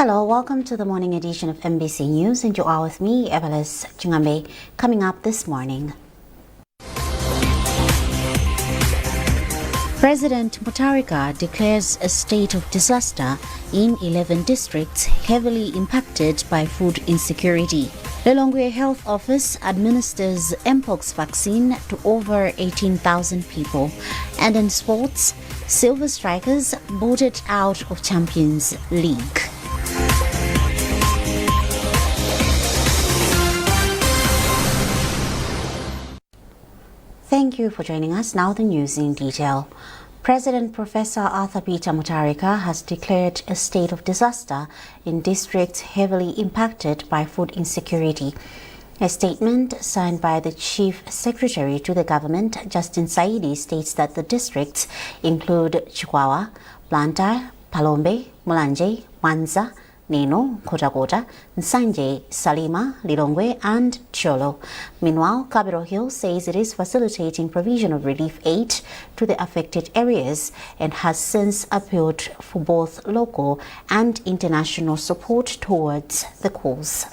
Hello, welcome to the morning edition of MBC News, and you are with me, Abale Chingambe. Coming up this morning, President Mutharika declares a state of disaster in 11 districts heavily impacted by food insecurity. Lilongwe Health Office administers Mpox vaccine to over 18,000 people. And in sports, Silver Strikers voted out of Champions League. Thank you for joining us. Now the news in detail. President Professor Arthur Peter Mutharika has declared a state of disaster in districts heavily impacted by food insecurity. A statement signed by the Chief Secretary to the government, Justin Saidi, states that the districts include Chikwawa, Blantyre, Palombe, Mulanje, Mwanza, Neno, Kota, Nsanje, Salima, Lilongwe and Cholo. Meanwhile, Capitol Hill says it is facilitating provision of relief aid to the affected areas and has since appealed for both local and international support towards the cause.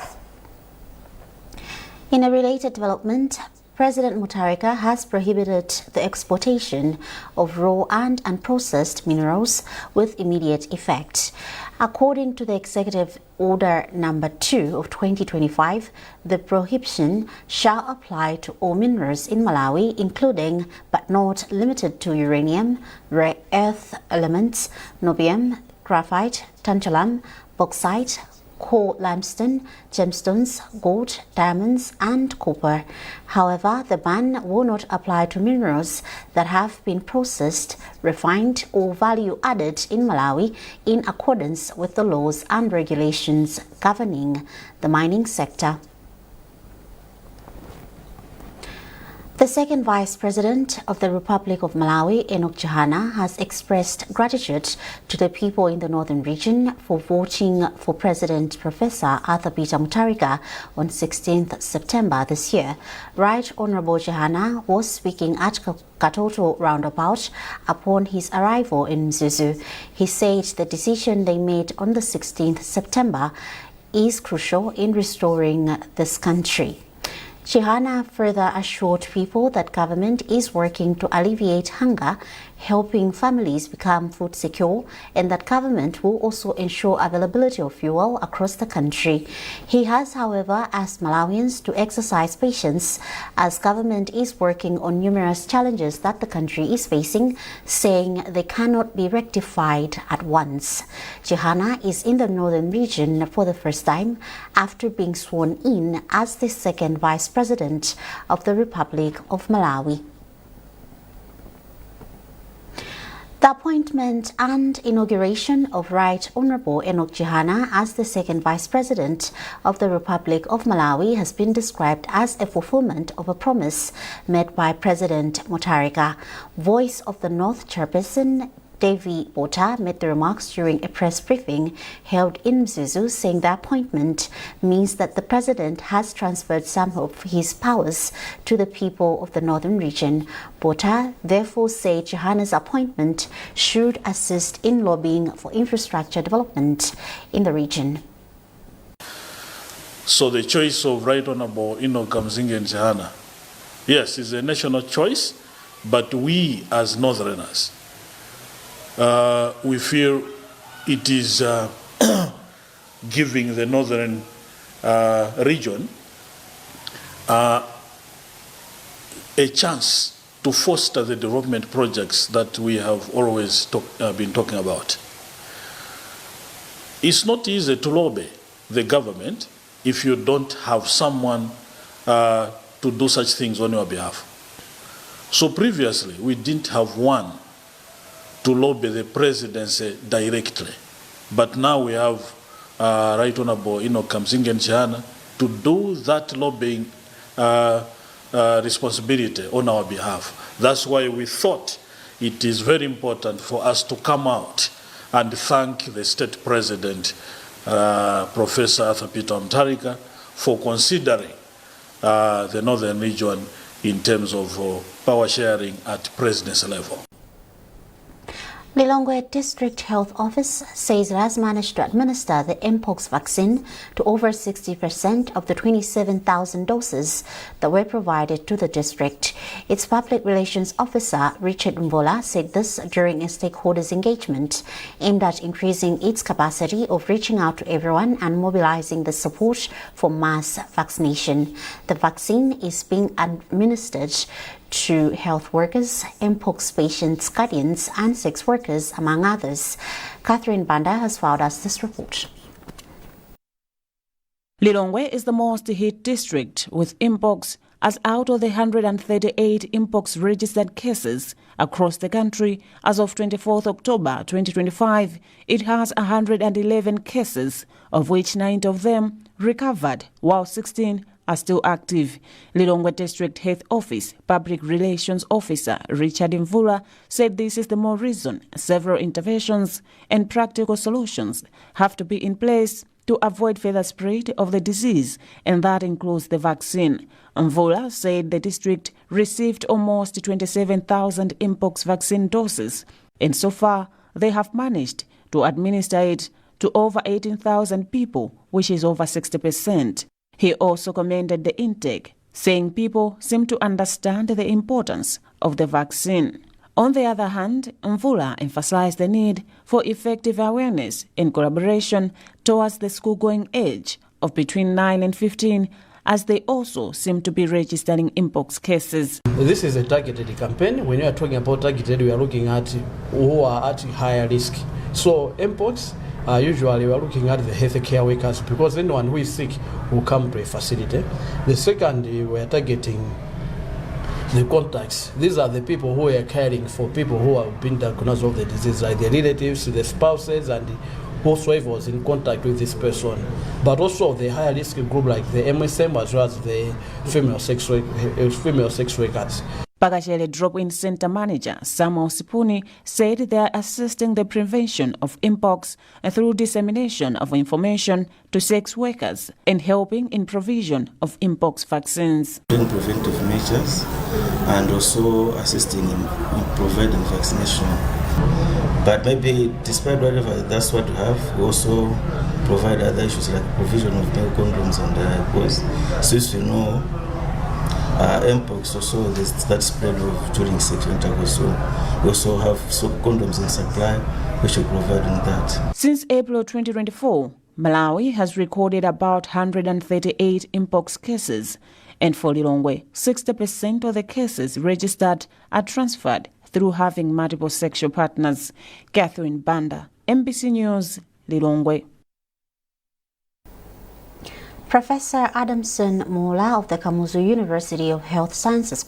In a related development, President Mutharika has prohibited the exportation of raw and unprocessed minerals with immediate effect. According to the Executive Order Number 2 of 2025, the prohibition shall apply to all minerals in Malawi, including but not limited to uranium, rare earth elements, niobium, graphite, tantalum, bauxite, coal, limestone, gemstones, gold, diamonds and copper. However, the ban will not apply to minerals that have been processed, refined or value added in Malawi in accordance with the laws and regulations governing the mining sector. The second Vice President of the Republic of Malawi, Enoch Johana, has expressed gratitude to the people in the northern region for voting for President Professor Arthur Peter Mutharika on 16th September this year. Right Honorable Johana was speaking at Katoto roundabout upon his arrival in Mzuzu. He said the decision they made on the 16th September is crucial in restoring this country. Johana further assured people that government is working to alleviate hunger, helping families become food secure, and that government will also ensure availability of fuel across the country. He has, however, asked Malawians to exercise patience as government is working on numerous challenges that the country is facing, saying they cannot be rectified at once. Johana is in the northern region for the first time after being sworn in as the second Vice President of the Republic of Malawi. The appointment and inauguration of Right Honorable Enoch Johana as the second Vice President of the Republic of Malawi has been described as a fulfillment of a promise made by President Mutharika. Voice of the North Chairperson Davy Bota made the remarks during a press briefing held in Mzuzu, saying the appointment means that the president has transferred some of his powers to the people of the northern region. Bota therefore said Johana's appointment should assist in lobbying for infrastructure development in the region. So the choice of Right Honorable Enoch Johana, yes, is a national choice, but we as Northerners, we feel it is giving the northern region a chance to foster the development projects that we have always been talking about. It's not easy to lobby the government if you don't have someone to do such things on your behalf. So previously, we didn't have one to lobby the presidency directly. But now we have Right Honorable Enoch Johana to do that lobbying responsibility on our behalf. That's why we thought it is very important for us to come out and thank the State President, Professor Arthur Peter Mutharika, for considering the Northern region in terms of power sharing at presidency level. Lilongwe District Health Office says it has managed to administer the Mpox vaccine to over 60% of the 27,000 doses that were provided to the district. Its public relations officer, Richard Mvola, said this during a stakeholders engagement aimed at increasing its capacity of reaching out to everyone and mobilizing the support for mass vaccination. The vaccine is being administered to health workers, Mpox patients, guardians and sex workers, among others. Catherine Banda has filed us this report. Lilongwe is the most hit district with Mpox, as out of the 138 Mpox registered cases across the country as of 24th October 2025, it has 111 cases, of which 9 of them recovered, while 16 are still active. Lilongwe District Health Office Public Relations Officer Richard Mvula said this is the more reason several interventions and practical solutions have to be in place to avoid further spread of the disease, and that includes the vaccine. Mvula said the district received almost 27,000 Mpox vaccine doses, and so far they have managed to administer it to over 18,000 people, which is over 60%. He also commended the intake, saying people seem to understand the importance of the vaccine. On the other hand, Mvula emphasized the need for effective awareness and collaboration towards the school-going age of between 9 and 15, as they also seem to be registering Mpox cases. This is a targeted campaign. When you are talking about targeted, we are looking at who are at higher risk. So Mpox, usually we are looking at the healthcare workers, because anyone who is sick will come to a facility. The second, we are targeting the contacts. These are the people who are caring for people who have been diagnosed with the disease, like the relatives, the spouses, and whosoever was in contact with this person. But also the higher risk group, like the MSM as well as the female sex workers. Pakashele Drop-In Center Manager Samuel Sipuni said they are assisting the prevention of Mpox through dissemination of information to sex workers and helping in provision of Mpox vaccines. Doing preventive measures and also assisting in providing vaccination. But maybe despite whatever that's what we have, we also provide other issues like provision of male condoms and boys. So as you know, Mpox also there's that spread of during sexual intercourse. So we also have condoms in supply, which will provide in that. Since April 2024, Malawi has recorded about 138 Mpox cases, and for Lilongwe, 60% of the cases registered are transferred through having multiple sexual partners. Catherine Banda, MBC News, Lilongwe. Professor Adamson Mola of the Kamuzu University of Health Sciences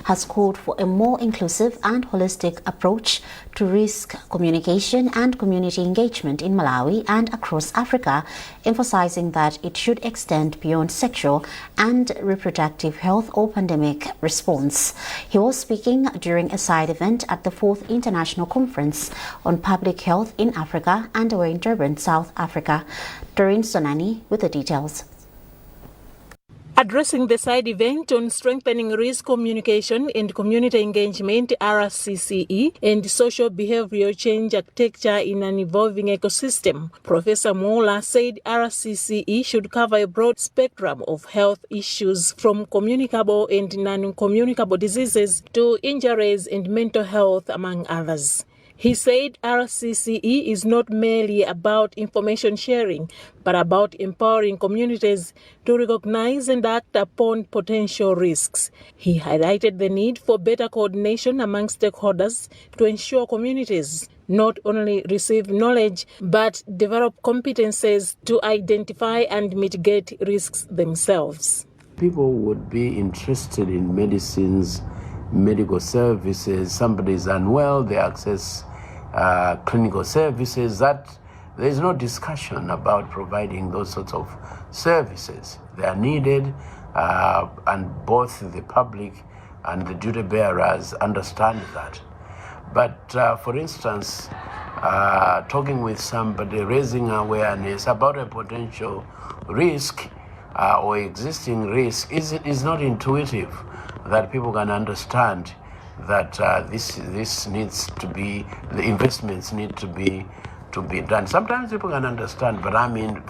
has called for a more inclusive and holistic approach to risk communication and community engagement in Malawi and across Africa, emphasizing that it should extend beyond sexual and reproductive health or pandemic response. He was speaking during a side event at the 4th International Conference on Public Health in Africa underway in Durban, South Africa. Doreen Sonani with the details. Addressing the side event on strengthening risk communication and community engagement, RCCE, and social behavioral change architecture in an evolving ecosystem, Professor Mola said RCCE should cover a broad spectrum of health issues from communicable and non-communicable diseases to injuries and mental health, among others. He said RCCE is not merely about information sharing, but about empowering communities to recognize and act upon potential risks. He highlighted the need for better coordination among stakeholders to ensure communities not only receive knowledge, but develop competences to identify and mitigate risks themselves. People would be interested in medicines, medical services. Somebody is unwell, they access clinical services. That there is no discussion about providing those sorts of services. They are needed, and both the public and the duty bearers understand that. But for instance, talking with somebody, raising awareness about a potential risk or existing risk is not intuitive that people can understand. that this needs to be, the investments need to be done. Sometimes people can understand, but I mean,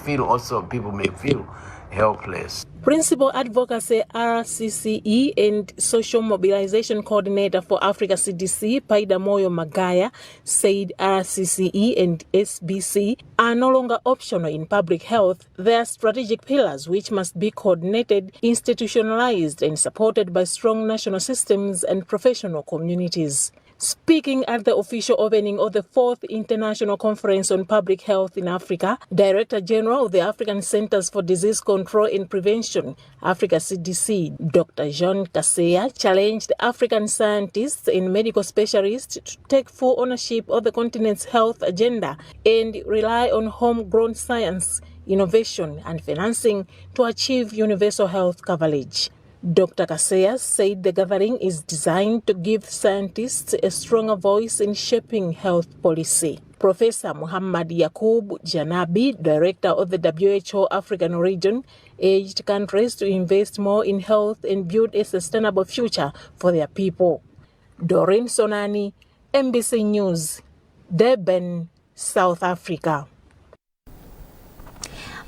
people may feel helpless. Principal Advocacy RCCE and Social Mobilization Coordinator for Africa CDC, Paida Moyo Magaya, said RCCE and SBC are no longer optional in public health. They are strategic pillars which must be coordinated, institutionalized, and supported by strong national systems and professional communities. Speaking at the official opening of the 4th International Conference on Public Health in Africa, Director General of the African Centers for Disease Control and Prevention, Africa CDC, Dr. Jean Kaseya, challenged African scientists and medical specialists to take full ownership of the continent's health agenda and rely on homegrown science, innovation, and financing to achieve universal health coverage. Dr. Kaseya said the gathering is designed to give scientists a stronger voice in shaping health policy. Professor Muhammad Yakub Janabi, director of the WHO African region, urged countries to invest more in health and build a sustainable future for their people. Doreen Sonani, MBC News, Durban, South Africa.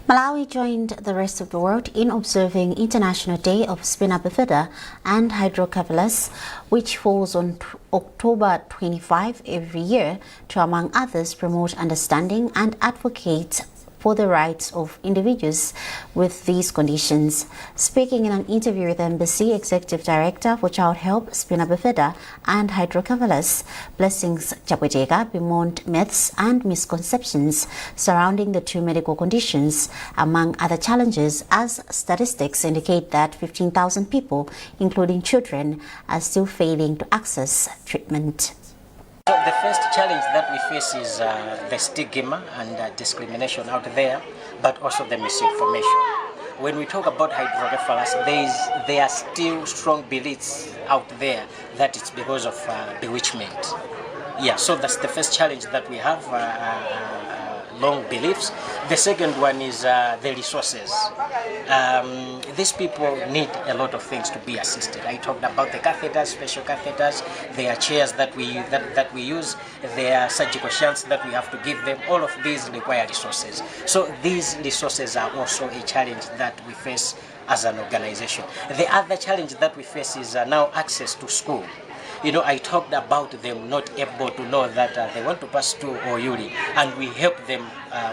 Malawi joined the rest of the world in observing International Day of Spina Bifida and Hydrocephalus, which falls on October 25 every year to, among others, promote understanding and advocate for the rights of individuals with these conditions. Speaking in an interview with Embassy Executive Director for Child Help, Spina Bifida and Hydrocephalus, Blessings Chapwetega, bemoaned myths and misconceptions surrounding the two medical conditions, among other challenges, as statistics indicate that 15,000 people, including children, are still failing to access treatment. So the first challenge that we face is the stigma and discrimination out there, but also the misinformation. When we talk about hydrocephalus, there are still strong beliefs out there that it's because of bewitchment. Yeah, so that's the first challenge that we have, long beliefs. The second one is the resources. These people need a lot of things to be assisted. I talked about the catheters, special catheters. There are chairs that we use. There are surgical shunts that we have to give them. All of these require resources. So these resources are also a challenge that we face as an organization. The other challenge that we face is now access to school. You know, I talked about them not able to know that they want to pass stool or urine, and we help them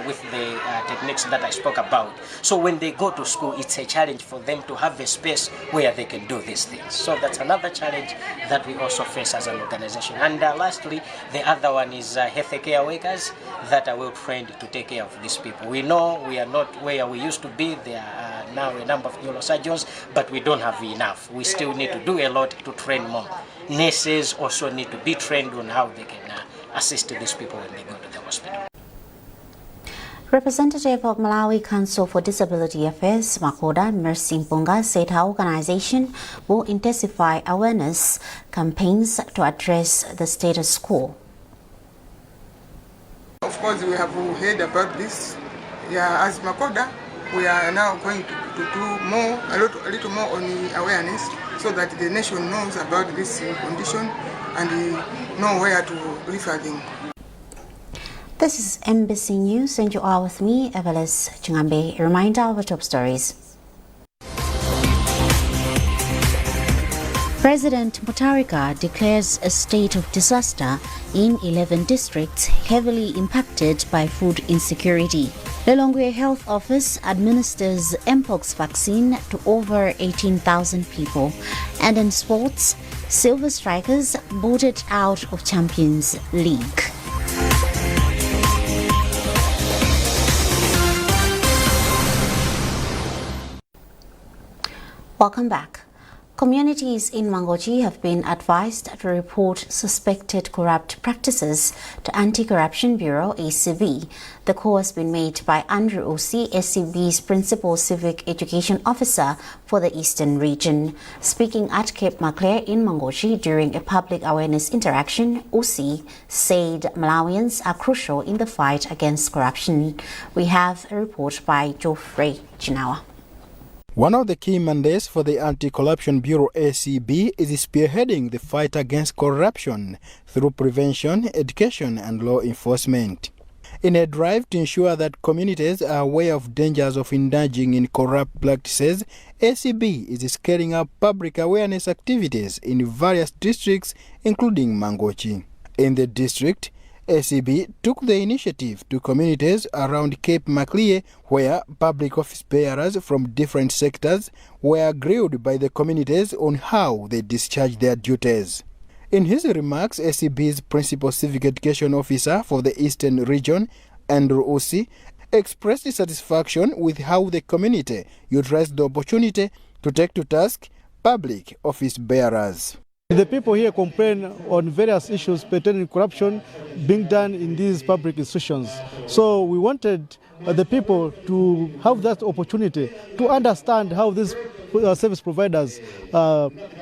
with the techniques that I spoke about. So when they go to school, it's a challenge for them to have a space where they can do these things. So that's another challenge that we also face as an organization. And lastly, the other one is healthcare workers that are well trained to take care of these people. We know we are not where we used to be. There are now a number of neurosurgeons, but we don't have enough. We still need to do a lot to train more. Nurses also need to be trained on how they can assist these people when they go to the hospital. Representative of Malawi Council for Disability Affairs, Makoda Mercy Mpunga, said her organization will intensify awareness campaigns to address the status quo. Of course, we have heard about this. Yeah, as Makoda, we are now going to do more, a little more on the awareness, so that the nation knows about this condition and know where to refer them. This is MBC News, and you are with me, Abale Chingambe. A reminder of our top stories. President Mutharika declares a state of disaster in 11 districts heavily impacted by food insecurity. Lilongwe Health Office administers Mpox vaccine to over 18,000 people. And in sports, Silver Strikers voted out of Champions League. Welcome back. Communities in Mangochi have been advised to report suspected corrupt practices to Anti-Corruption Bureau ACB. The call has been made by Andrew Osi, ACB's Principal Civic Education Officer for the Eastern Region. Speaking at Cape Maclear in Mangochi during a public awareness interaction, Osi said Malawians are crucial in the fight against corruption. We have a report by Geoffrey Chinawa. One of the key mandates for the Anti-Corruption Bureau ACB is spearheading the fight against corruption through prevention, education and law enforcement. In a drive to ensure that communities are aware of dangers of indulging in corrupt practices, ACB is scaling up public awareness activities in various districts, including Mangochi. In the district, ACB took the initiative to communities around Cape Macleay, where public office bearers from different sectors were grilled by the communities on how they discharge their duties. In his remarks, ACB's Principal Civic Education Officer for the Eastern Region, Andrew Usi, expressed satisfaction with how the community utilized the opportunity to take to task public office bearers. The people here complain on various issues pertaining to corruption being done in these public institutions. So we wanted the people to have that opportunity to understand how these service providers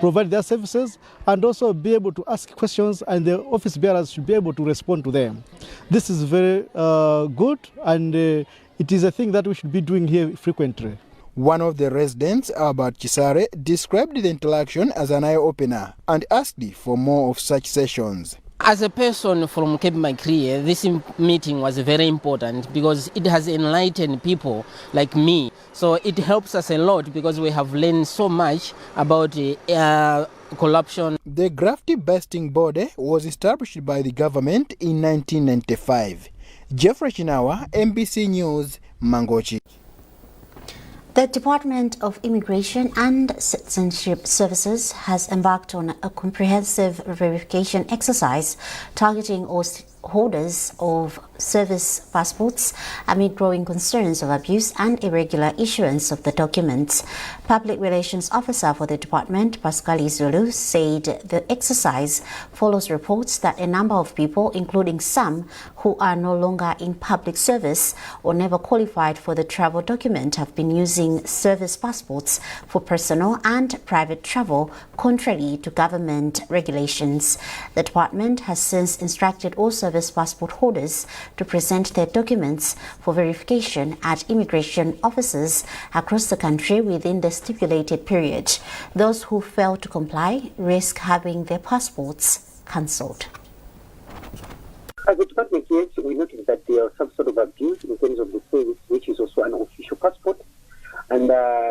provide their services, and also be able to ask questions, and the office bearers should be able to respond to them. This is very good, and it is a thing that we should be doing here frequently. One of the residents, Albert Chisare, described the interaction as an eye-opener and asked for more of such sessions. As a person from Cape Macleay, this meeting was very important because it has enlightened people like me. So it helps us a lot because we have learned so much about corruption. The Grafty Busting Body was established by the government in 1995. Jeffrey Chinawa, MBC News, Mangochi. The Department of Immigration and Citizenship Services has embarked on a comprehensive verification exercise targeting holders of service passports amid growing concerns of abuse and irregular issuance of the documents. Public Relations Officer for the department, Pascal Zulu, said the exercise follows reports that a number of people, including some who are no longer in public service or never qualified for the travel document, have been using service passports for personal and private travel, contrary to government regulations. The department has since instructed all service passport holders to present their documents for verification at immigration offices across the country within the stipulated period. Those who fail to comply risk having their passports cancelled. As a department, yes, we noticed that there was some sort of abuse in terms of the service, which is also an official passport, and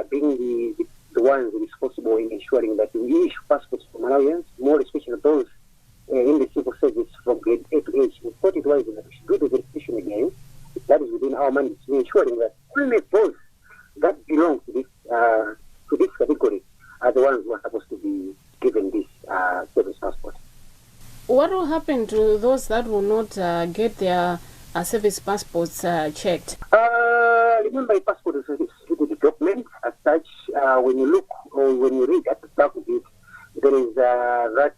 being the ones responsible in ensuring that we issue passports for Malawians, more especially those in the civil service from grade A to H. We thought it was that we should do the verification again. That is within our mandate, ensuring that only those that belong to this category are the ones who are supposed to be given this service passport. What will happen to those that will not get their service passports checked? Remember, a passport is a document. As such, when you look or when you read at the back of it, there is that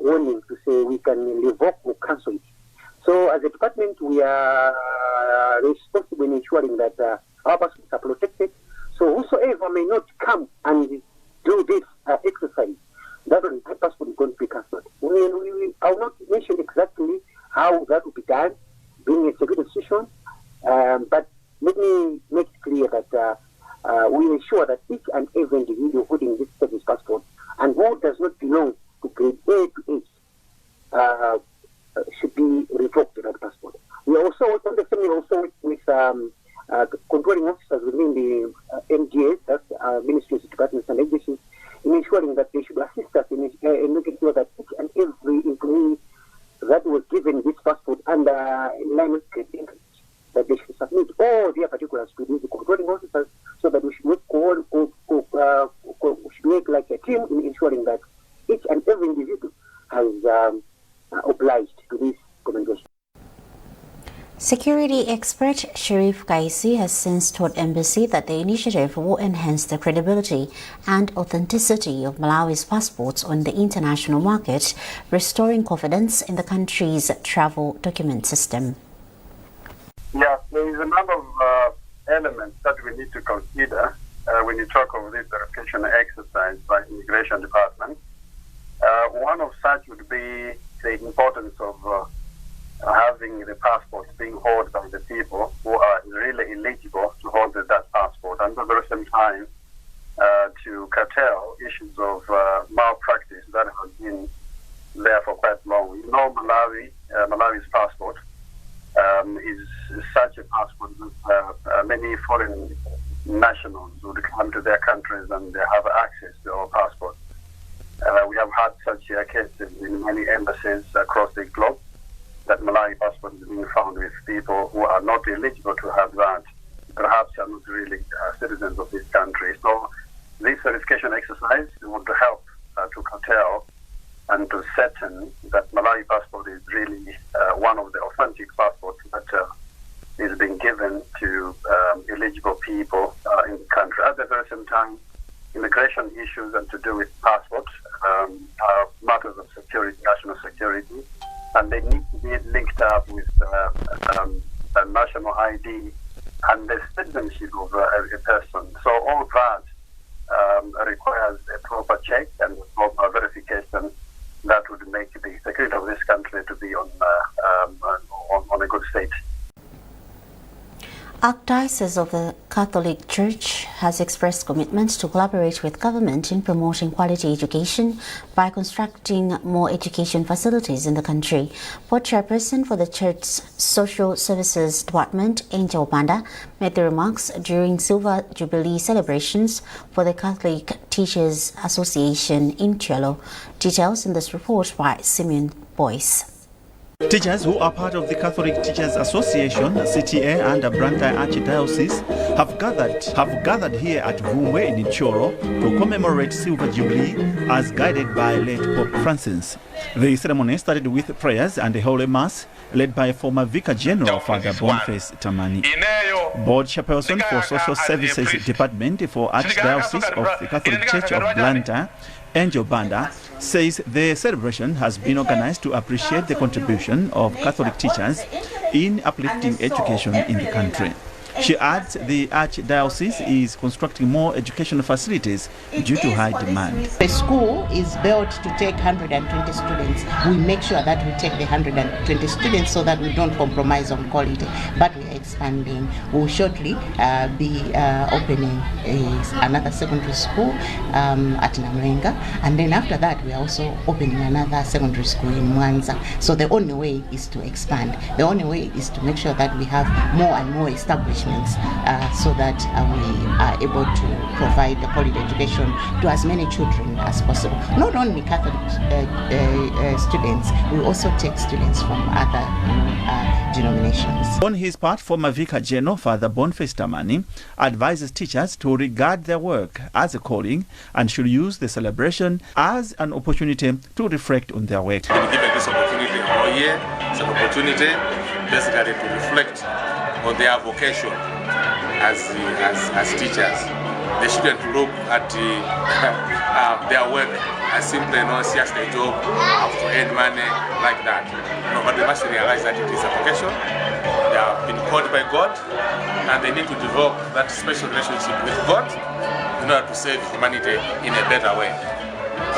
warning to say we can revoke or cancel it. So as a department, we are responsible in ensuring that our passports are protected. So whosoever may not come and do this exercise, that passport is going to be cancelled. I will not mention exactly how that will be done, being a security institution, but let me make it clear that we ensure that each and every individual holding this service passport and who does not belong to grade A to H should be revoked that passport. We also on the same also with controlling officers within the MGS, that's ministries, departments and agencies, in ensuring that they should assist us in making sure that each and every employee that was given this passport under alignment that they should submit all their particulars to the controlling officers, so that we should work like a team in ensuring that each and every individual has obliged to this commendation. Security expert Sharif Kaisi has since told Embassy that the initiative will enhance the credibility and authenticity of Malawi's passports on the international market, restoring confidence in the country's travel document system. Yes, there is a number of elements that we need to consider when you talk of this verification exercise by Immigration Department. One of such would be the importance of having the passports being held by the people who are really eligible to hold that passport. And at the same time, passports, many foreign nationals would come to their countries and they have access to our passports. We have had such cases in many embassies across the globe that Malawi passport is being found with people who are not eligible to have that, perhaps are not really citizens of this country. So this verification exercise would help to curtail and to certain that Malawi passport is really one of the authentic passports that is being given to eligible people in the country. At the very same time, immigration issues and to do with passports are matters of security, national security, and they need to be linked up with a national ID and the citizenship of a person. So all that requires a proper check and a proper verification that would make the security of this country to be on a good state. Archdiocese of the Catholic Church has expressed commitment to collaborate with government in promoting quality education by constructing more education facilities in the country. Board chairperson for the Church's Social Services Department, Angel Banda, made the remarks during Silver Jubilee celebrations for the Catholic Teachers Association in Chelo. Details in this report by Simeon Boyce. Teachers who are part of the Catholic Teachers Association, CTA, and Blantyre Archdiocese have gathered here at Vumwe in Choro to commemorate Silver Jubilee as guided by late Pope Francis. The ceremony started with prayers and a Holy Mass led by former Vicar General Father Boniface Tamvani. Board chairperson for Social Services Department for Archdiocese of the Catholic Church of Blantyre, Angel Banda, says the celebration has been organized to appreciate the contribution of Catholic teachers in uplifting education in the country. She adds the Archdiocese is constructing more educational facilities due to high demand. The school is built to take 120 students. We make sure that we take the 120 students so that we don't compromise on quality. But we are expanding. We'll shortly be opening another secondary school at Namwenga. And then after that, we are also opening another secondary school in Mwanza. So the only way is to expand. The only way is to make sure that we have more and more establishments so that we are able to provide the quality education to as many children as possible. Not only Catholic students, we also take students from other denominations. On his part, former Vicar General Father Boniface Tamvani advises teachers to regard their work as a calling and should use the celebration as an opportunity to reflect on their work. Given this opportunity all year, it's an opportunity basically to reflect on their vocation as teachers. They shouldn't look at their work as simply just a job to earn money like that. No, but they must realize that it is a vocation. They have been called by God and they need to develop that special relationship with God in order to serve humanity in a better way.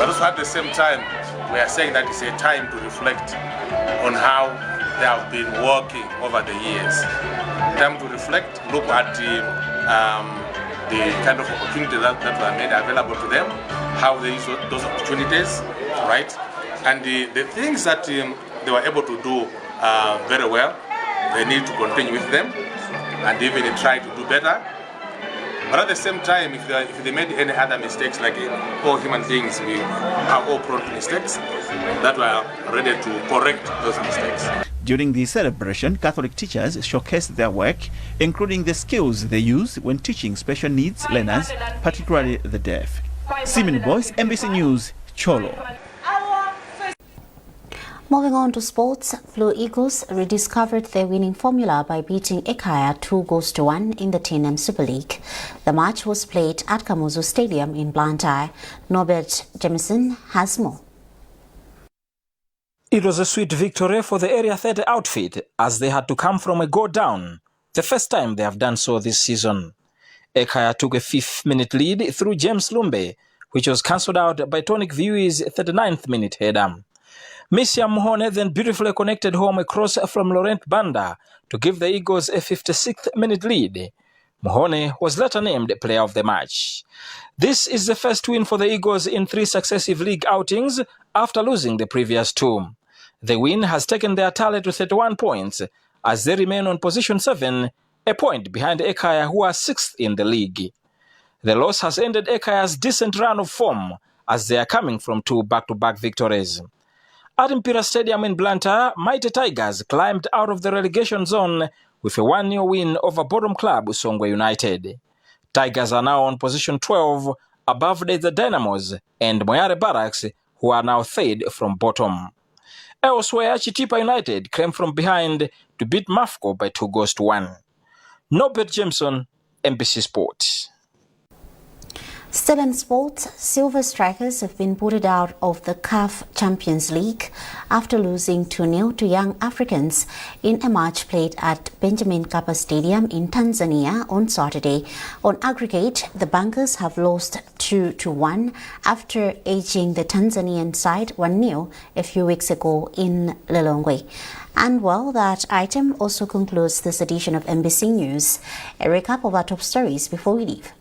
But also at the same time, we are saying that it's a time to reflect on how they have been working over the years. Time to reflect, look at the kind of opportunities that were made available to them, how they use those opportunities, right? And the things that they were able to do very well, they need to continue with them and even try to do better. But at the same time, if they made any other mistakes, like all human beings, we are all prone to mistakes, that we are ready to correct those mistakes. During the celebration, Catholic teachers showcased their work, including the skills they use when teaching special needs learners, particularly the deaf. Simeon Boyce, NBC News, Cholo. Moving on to sports, Blue Eagles rediscovered their winning formula by beating Ekaya 2-1 in the TNM Super League. The match was played at Kamuzu Stadium in Blantyre. Norbert Jamison has more. It was a sweet victory for the Area 30 outfit as they had to come from a goal down, the first time they have done so this season. Ekaya took a 5th-minute lead through James Lumbe, which was cancelled out by Tonic View's 39th-minute header. Misia Muhone then beautifully connected home a cross from Laurent Banda to give the Eagles a 56th-minute lead. Muhone was later named player of the match. This is the first win for the Eagles in 3 successive league outings after losing the previous 2. The win has taken their tally to 31 points as they remain on position 7 a point behind Ekaya, who are 6th in the league. The loss has ended Ekaya's decent run of form as they are coming from 2 back-to-back victories. At Mpira Stadium in Blantyre, Mighty Tigers climbed out of the relegation zone with a 1-0 win over bottom club Songwe United. Tigers are now on position 12 above the Dynamos and Moyale Barracks, who are now 3rd from bottom. Elsewhere, Chitipa United came from behind to beat Mafco by 2-1. Norbert Jameson, NBC Sports. Still in sports, Silver Strikers have been booted out of the CAF Champions League after losing 2-0 to Young Africans in a match played at Benjamin Mkapa Stadium in Tanzania on Saturday. On aggregate, the Bankers have lost 2-1 after edging the Tanzanian side 1-0 a few weeks ago in Lilongwe. And well, that item also concludes this edition of NBC News. A recap of our top stories before we leave.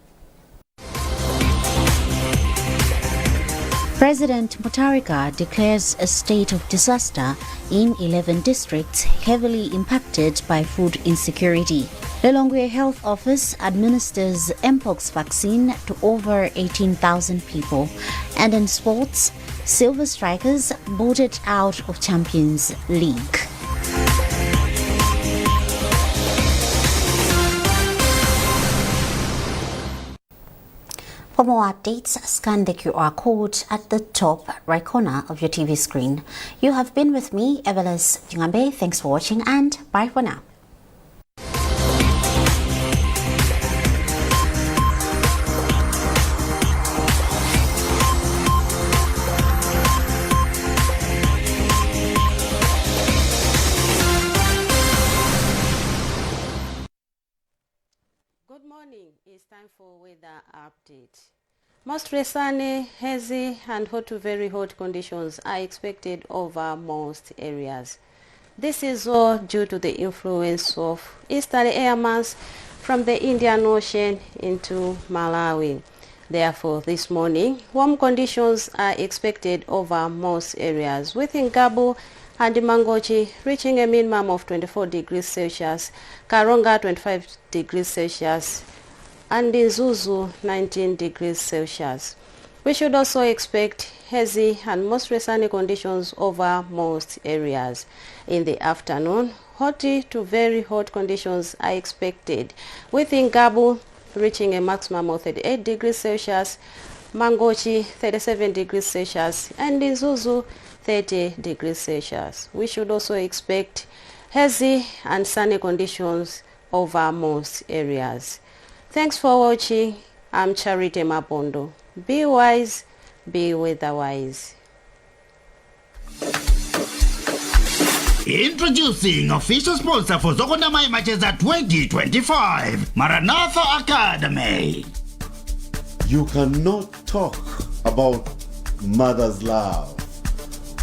President Mutharika declares a state of disaster in 11 districts heavily impacted by food insecurity. Lilongwe Health Office administers Mpox vaccine to over 18,000 people. And in sports, Silver Strikers booted out of Champions League. For more updates, scan the QR code at the top right corner of your TV screen. You have been with me, Abale. Thanks for watching and bye for now. Good morning. It's time for weather update. Mostly sunny, hazy and hot to very hot conditions are expected over most areas. This is all due to the influence of easterly air mass from the Indian Ocean into Malawi. Therefore, this morning, warm conditions are expected over most areas, within Gabu and Mangochi reaching a minimum of 24 degrees Celsius, Karonga 25 degrees Celsius, and in Zuzu 19 degrees Celsius. We should also expect hazy and mostly sunny conditions over most areas. In the afternoon, hot to very hot conditions are expected, within Gabu reaching a maximum of 38 degrees Celsius, Mangochi 37 degrees Celsius, and in Zuzu 30 degrees Celsius. We should also expect hazy and sunny conditions over most areas. Thanks for watching. I'm Charity Mabondo. Be wise, be weather-wise. Introducing official sponsor for Zokonamai Matches 2025, Maranatha Academy. You cannot talk about mother's love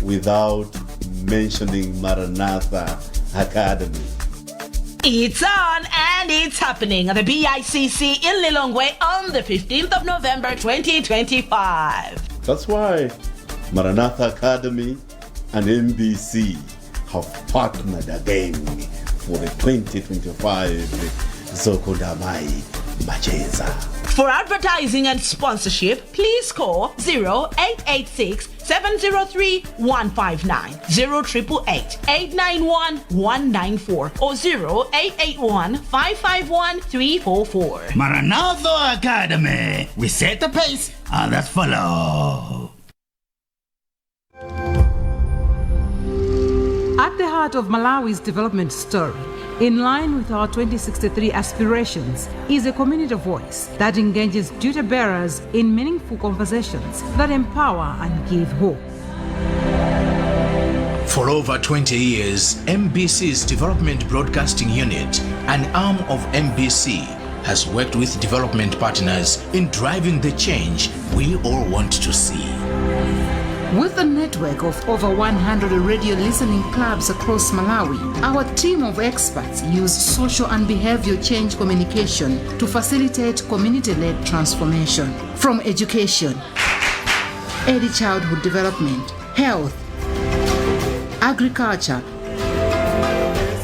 without mentioning Maranatha Academy. It's on and it's happening at the BICC in Lilongwe on the 15th of November 2025. That's why Maranatha Academy and NBC have partnered again for the 2025 Zokodamai Macheza. For advertising and sponsorship, please call 0886 703 159, 0888 891 194, or 0881 551 344. Maranatha Academy. We set the pace, others follow. At the heart of Malawi's development story, in line with our 2063 aspirations, is a community voice that engages duty bearers in meaningful conversations that empower and give hope. For over 20 years, MBC's Development Broadcasting Unit, an arm of MBC, has worked with development partners in driving the change we all want to see. With a network of over 100 radio listening clubs across Malawi, our team of experts use social and behavioral change communication to facilitate community-led transformation. From education, early childhood development, health, agriculture,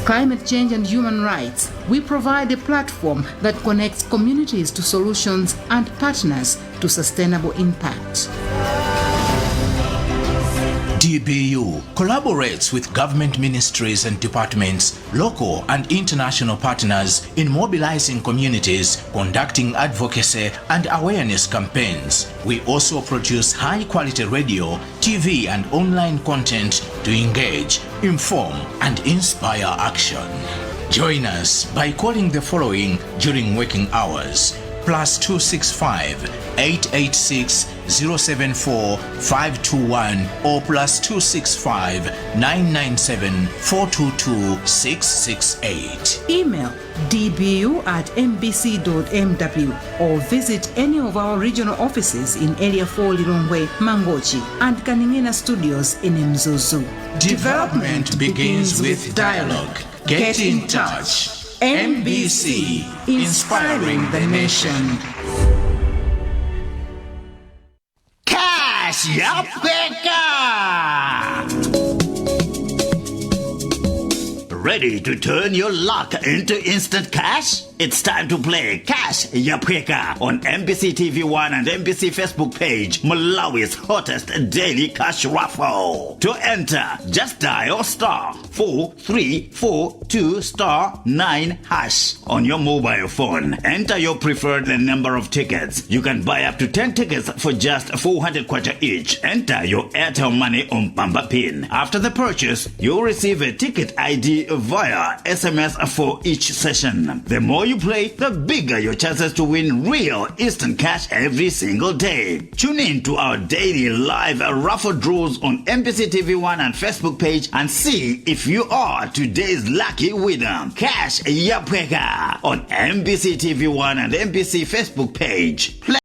climate change and human rights, we provide a platform that connects communities to solutions and partners to sustainable impact. DBU collaborates with government ministries and departments, local and international partners in mobilizing communities, conducting advocacy and awareness campaigns. We also produce high-quality radio, TV and online content to engage, inform and inspire action. Join us by calling the following during working hours: +265 886 074 521 or +265 997 422 668. Email dbu@mbc.mw or visit any of our regional offices in Area 4 Lilongwe, Mangochi and Kaningina Studios in Mzuzu. Development begins with dialogue. Get in touch. MBC, inspiring the nation. Cash Yapeka! Ready to turn your luck into instant cash? It's time to play Cash Yapeka on MBC TV1 and MBC Facebook page, Malawi's hottest daily cash raffle. To enter, just dial *4342*9# on your mobile phone. Enter your preferred number of tickets. You can buy up to 10 tickets for just 400 kwacha each. Enter your Airtel money on Pamba PIN. After the purchase, you'll receive a ticket ID via SMS for each session. The more you play, the bigger your chances to win real instant cash every single day. Tune in to our daily live raffle draws on MBC TV1 and Facebook page and see if you are today's lucky winner. Cash Yapeka on MBC TV1 and MBC Facebook page.